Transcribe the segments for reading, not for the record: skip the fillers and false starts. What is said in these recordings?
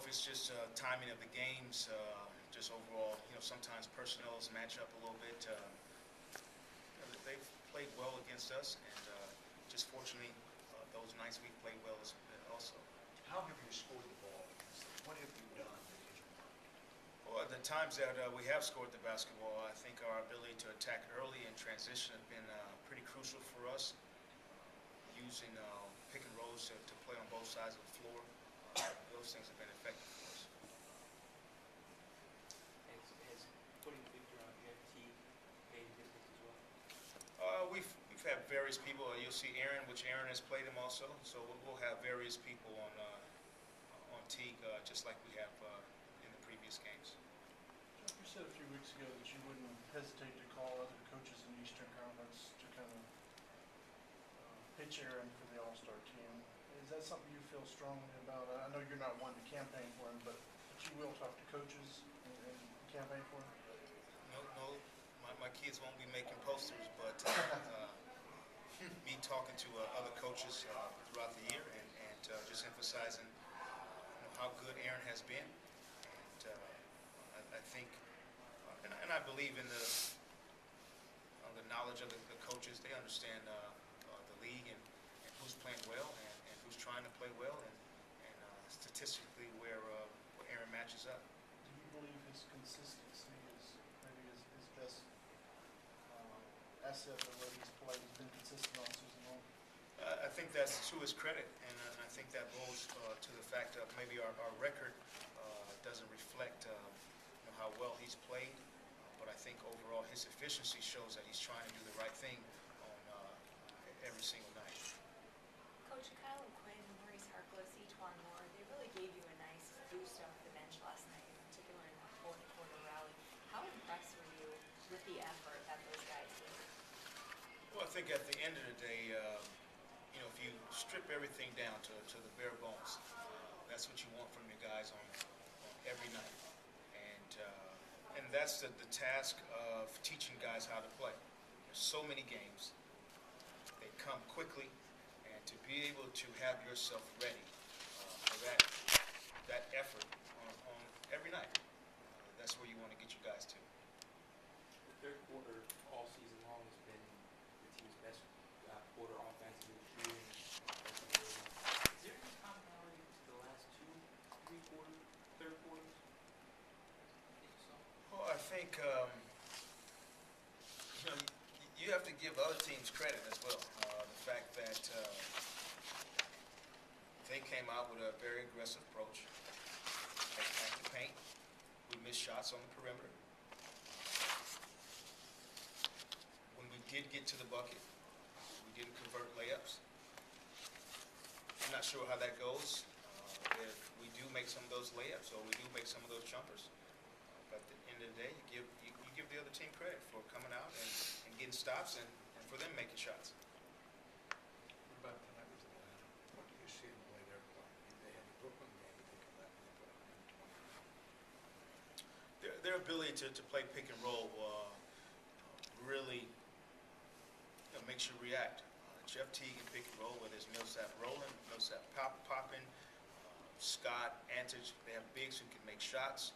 if it's just timing of the games, just overall, sometimes personnels match up a little bit. They've played well against us, and just fortunately, those nights we played well also. How have you scored the ball against them? What have you done that has worked? Well, the times that we have scored the basketball, I think our ability to attack early and transition have been pretty crucial for us. Using pick and rolls to play on both sides of the floor, those things have been effective for us. Has putting Victor on FT made a difference as well? We've had various people. You'll see Aaron, which Aaron has played him also. So we'll have various people on Teague, just like we have in the previous games. You said a few weeks ago that you wouldn't hesitate to call other coaches in the Eastern Conference to kind of pitch Aaron for the All-Star team. Is that something you feel strongly about? I know you're not one to campaign for him, but you will talk to coaches and campaign for him? No, my kids won't be making posters, but me talking to other coaches throughout the year and just emphasizing how good Aaron has been. And I think, and I believe in the knowledge of the coaches. They understand the league and who's playing well and who's trying to play well, and statistically where Aaron matches up. Do you believe his consistency is maybe his best asset of what he's played? He's been consistent all season long. I think that's to his credit, and I think that goes to the fact of maybe our record doesn't reflect how well he's played, but I think overall his efficiency shows that he's trying to do the right thing on every single night. Coach, Kyle and Quinn, Maurice Harkless, Etuan Moore, they really gave you a nice boost off the bench last night, in particular in that fourth quarter rally. How impressed were you with the effort that those guys did? Well, I think at the end of the day, if you strip everything down to the bare bones, that's what you want from your guys on every night. And that's the task of teaching guys how to play. There's so many games. They come quickly, and to be able to have yourself ready for that effort on every night, that's where you want to get your guys to. The third quarter all season long has been the team's best quarter offensively, shooting, offensively. Is there any commonality to the last third quarters? Well, I think you have to give other teams credit as well. The fact that they came out with a very aggressive approach at the paint. We missed shots on the perimeter. When we did get to the bucket, we didn't convert layups. I'm not sure how that goes. If we do make some of those layups or we do make some of those jumpers. But at the end of the day, you give the other team credit for coming out and getting stops and for them making shots. What about tonight with Atlanta? What do you see in the way they're playing? They had the Brooklyn game, they come back and they put 120. Their ability to play pick and roll really makes you react. Jeff Teague and pick and roll, whether it's Millsap rolling, Millsap popping, Scott, Antich, they have bigs who can make shots.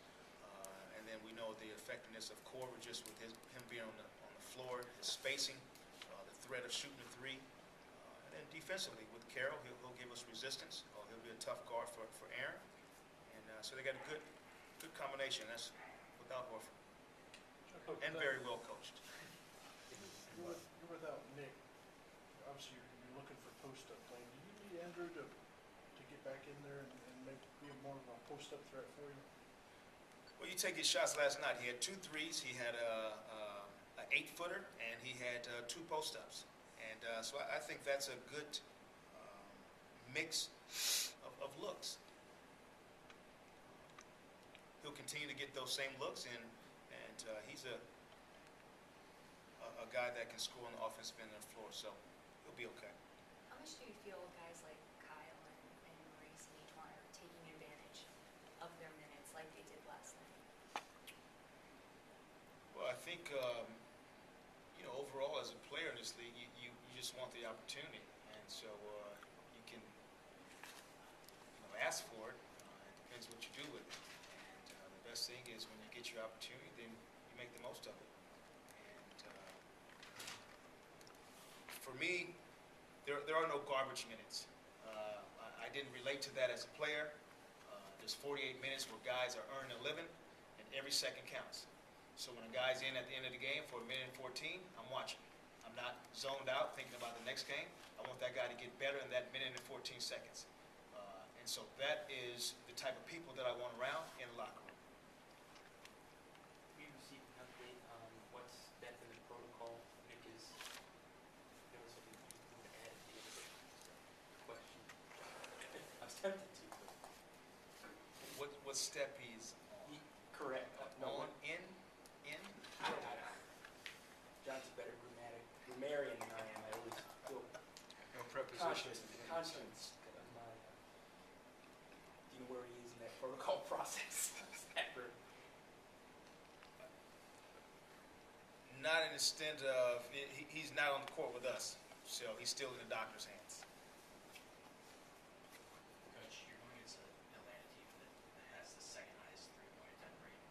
And then we know the effectiveness of Korver just with him being on the floor, his spacing, the threat of shooting a three. And then defensively with Carroll, he'll give us resistance. He'll be a tough guard for Aaron. And so they got a good combination. That's without Horford. And very well coached. You're without Nick. Obviously, you're looking for post-up play. Do you need Andrew to get back in there and be more of a post-up threat for you? Well, you take his shots last night. He had 2 threes. He had an 8-footer, and he had 2 post-ups. And so I think that's a good mix of looks. He'll continue to get those same looks, and he's a guy that can score on the offensive end of the floor, so he'll be okay. How much do you feel guys like Kyle and Maurice and Etuan are taking advantage of their minutes like they did last night? Well, I think, overall as a player in this league, you just want the opportunity. And so you can ask for it. It depends what you do is when you get your opportunity, then you make the most of it. And for me, there are no garbage minutes. I didn't relate to that as a player. There's 48 minutes where guys are earning a living, and every second counts. So when a guy's in at the end of the game for 1:14, I'm watching. I'm not zoned out thinking about the next game. I want that guy to get better in that 1:14. And so that is the type of people that I want around in the locker room. We received an update on what's step in the protocol. Nick is, there was something you want to add at the end of the question. I was tempted to, but. What step he's on? Correct. No, On, in? John's a better grammarian than I am. I always feel No prepositions. conscious of my, do you know where he is in that protocol process? Not in the extent of, he's not on the court with us, so he's still in the doctor's hands. Coach, you're going against an Atlanta team that has the second highest three-point attempt rate.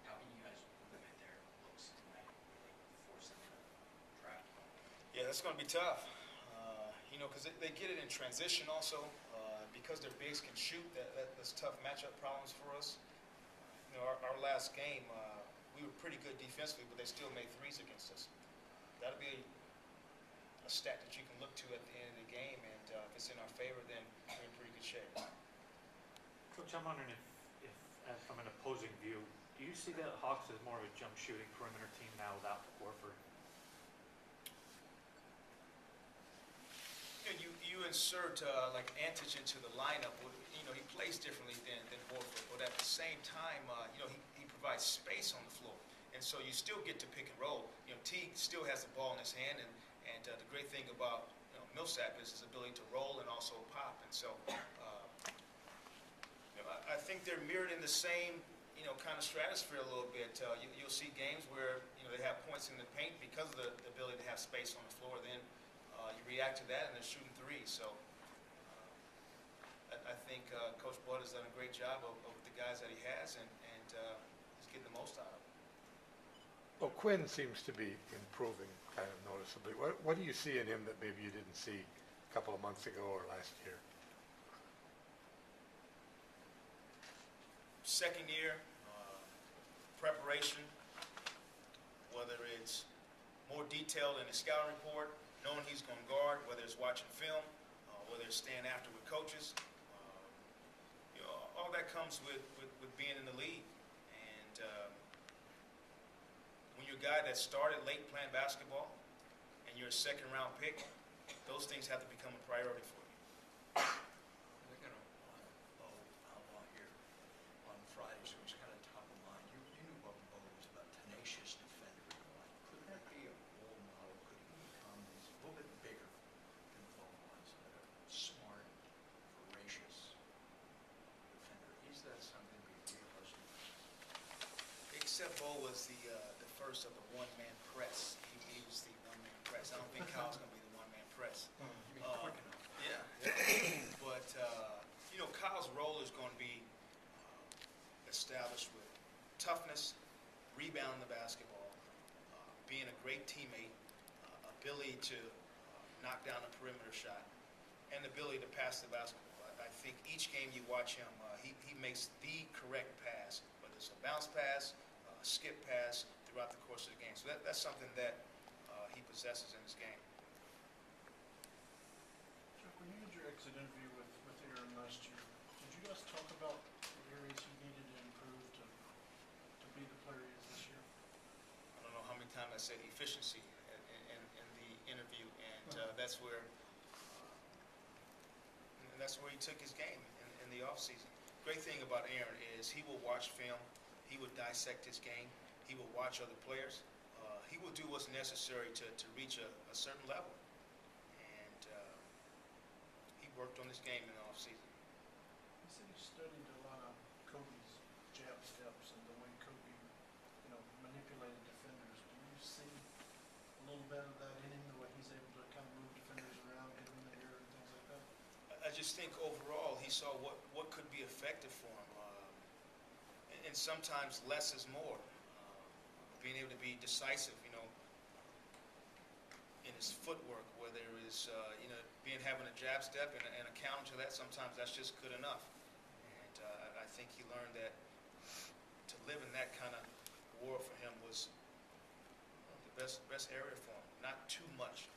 How can you guys limit their looks tonight, really force them to draft? Yeah, that's going to be tough. Because they get it in transition also. Because their bigs can shoot, that's tough matchup problems for us. Our last game, we were pretty good defensively, but they still made threes against us. That'll be a stat that you can look to at the end of the game, and if it's in our favor, then we're in pretty good shape. Coach, I'm wondering if from an opposing view, do you see the Hawks as more of a jump shooting perimeter team now without Horford? You insert like Antich into the lineup. He plays differently than Horford, but at the same time, he provides space on the floor, and so you still get to pick and roll. Teague still has the ball in his hand, and the great thing about Millsap is his ability to roll and also pop, and so I think they're mirrored in the same kind of stratosphere a little bit. You'll see games where they have points in the paint because of the ability to have space on the floor. Then you react to that, and they're shooting threes. So I think Coach Bud has done a great job of the guys that he has, and he's getting the most out of them. Well, Quinn seems to be improving kind of noticeably. What do you see in him that maybe you didn't see a couple of months ago or last year? Second year, preparation, whether it's more detailed in the scouting report, knowing he's going to guard, whether it's watching film, whether it's staying after with coaches. All that comes with being in the league. And when you're a guy that started late playing basketball and you're a second-round pick, those things have to become a priority for you. They're going to Bo here on Friday, so he's kind of top of mind. You knew what Bo was about, tenacious defender. Could that be a role model? Could he become a little bit bigger than Bo was, but a smart, voracious defender? Is that something to be realistic? Except Bo was the first of the one-man press. He was the one-man press. I don't think Kyle's going to be the one-man press. You mean quick enough? Yeah. But, Kyle's role is going to be established with toughness, rebounding the basketball, being a great teammate, ability to knock down a perimeter shot, and the ability to pass the basketball. I think each game you watch him, he makes the correct pass, whether it's a bounce pass, a skip pass, throughout the course of the game. So that's something that he possesses in his game. Jacque, when you had your exit interview with Aaron last year, did you guys talk about the areas he needed to improve to be the player he is this year? I don't know how many times I said efficiency in the interview, and that's where he took his game in the offseason. Great thing about Aaron is he will watch film, he will dissect his game, he will watch other players, he will do what's necessary to reach a certain level, and he worked on his game in the offseason. He said he studied a lot of Kobe's jab steps and the way Kobe, manipulated defenders. Do you see a little bit of that in him, the way he's able to kind of move defenders around, get them in the air and things like that? I just think overall he saw what could be effective for him. and sometimes less is more. Being able to be decisive, in his footwork, where there is, having a jab step and a counter to that, sometimes that's just good enough. And I think he learned that to live in that kind of world for him was the best area for him. Not too much